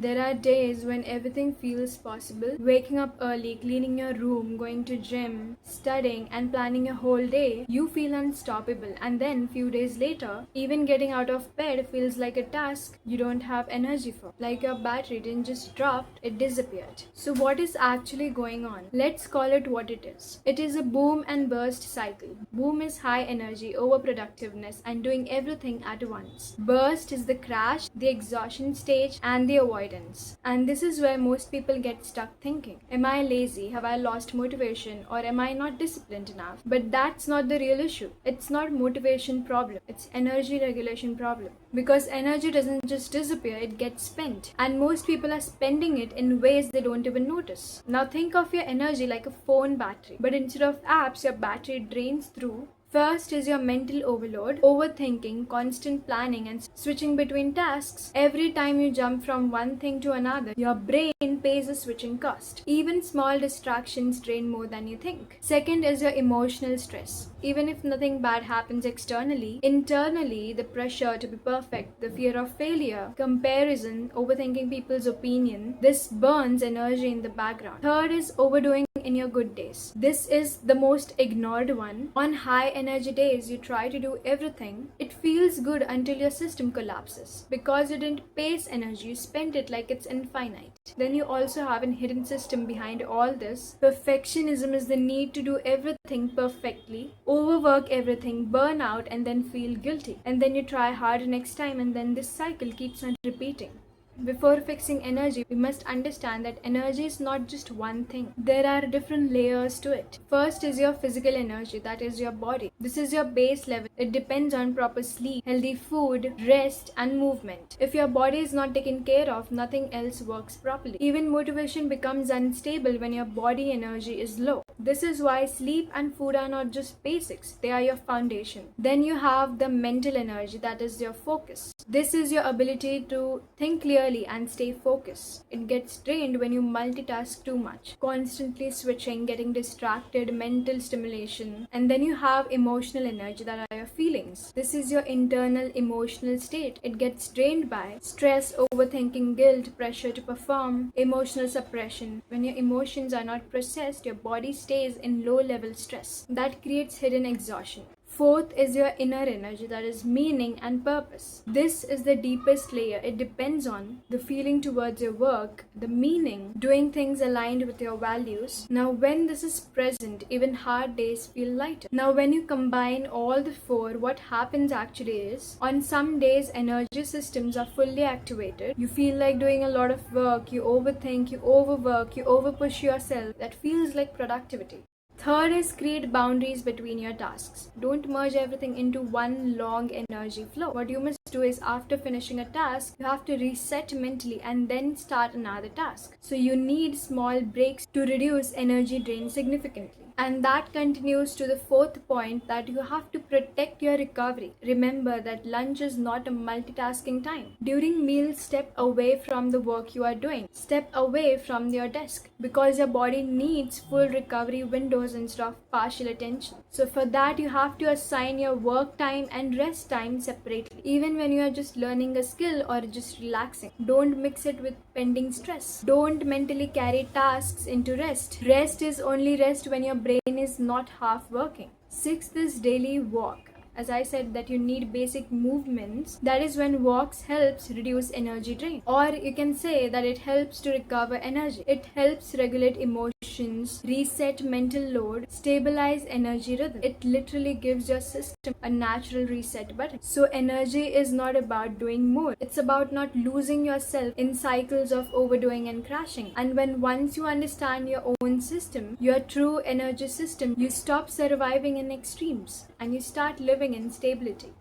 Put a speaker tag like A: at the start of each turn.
A: There are days when everything feels possible. Waking up early, cleaning your room, going to gym, studying and planning your whole day, you feel unstoppable. And then few days later, even getting out of bed feels like a task you don't have energy for. Like your battery didn't just drop, it disappeared. So what is actually going on? Let's call it what it is. It is a boom and burst cycle. Boom is high energy, overproductiveness and doing everything at once. Burst is the crash, the exhaustion stage and the avoidance. And this is where most people get stuck thinking, am I lazy? Have I lost motivation? Or am I not disciplined enough? But that's not the real issue. It's not motivation problem. It's energy regulation problem. Because energy doesn't just disappear, it gets spent. And most people are spending it in ways they don't even notice. Now think of your energy like a phone battery. But instead of apps, your battery drains through. First is your mental overload, overthinking, constant planning and switching between tasks. Every time you jump from one thing to another, your brain pays a switching cost. Even small distractions drain more than you think. Second is your emotional stress. Even if nothing bad happens externally, internally the pressure to be perfect, the fear of failure, comparison, overthinking people's opinion, this burns energy in the background. Third is overdoing in your good days. This is the most ignored one. On high energy days, you try to do everything. It feels good until your system collapses. Because you didn't pace energy, you spent it like it's infinite. Then you also have a hidden system behind all this. Perfectionism is the need to do everything perfectly, overwork everything, burn out, and then feel guilty. And then you try harder next time, and then this cycle keeps on repeating. Before fixing energy, we must understand that energy is not just one thing. There are different layers to it. First is your physical energy, that is your body. This is your base level. It depends on proper sleep, healthy food, rest, and movement. If your body is not taken care of, nothing else works properly. Even motivation becomes unstable when your body energy is low. This is why sleep and food are not just basics, they are your foundation. Then you have the mental energy, that is your focus. This is your ability to think clearly and stay focused. It gets drained when you multitask too much, constantly switching, getting distracted, mental stimulation. And then you have emotional energy, that are your feelings. This is your internal emotional state. It gets drained by stress, overthinking, guilt, pressure to perform, emotional suppression. When your emotions are not processed, your body stays in low level stress. That creates hidden exhaustion. Fourth is your inner energy, that is meaning and purpose. This is the deepest layer. It depends on the feeling towards your work, the meaning, doing things aligned with your values. Now when this is present, even hard days feel lighter. Now when you combine all the four, what happens actually is, on some days energy systems are fully activated. You feel like doing a lot of work, you overthink, you overwork, you overpush yourself. That feels like productivity. Third is create boundaries between your tasks. Don't merge everything into one long energy flow. What you must do is, after finishing a task, you have to reset mentally and then start another task. So you need small breaks to reduce energy drain significantly. And that continues to the fourth point, that you have to protect your recovery. Remember that lunch is not a multitasking time. During meals, step away from the work you are doing. Step away from your desk, because your body needs full recovery windows instead of partial attention. So for that, you have to assign your work time and rest time separately. Even when you are just learning a skill or just relaxing, don't mix it with pending stress. Don't mentally carry tasks into rest. Rest is only rest when your brain is not half working. Sixth is daily walk. As I said, that you need basic movements. That is when walks helps reduce energy drain. Or you can say that it helps to recover energy. It helps regulate emotions, reset mental load, stabilize energy rhythm. It literally gives your system a natural reset button. So energy is not about doing more. It's about not losing yourself in cycles of overdoing and crashing. And when once you understand your own system, your true energy system, you stop surviving in extremes and you start living in stability.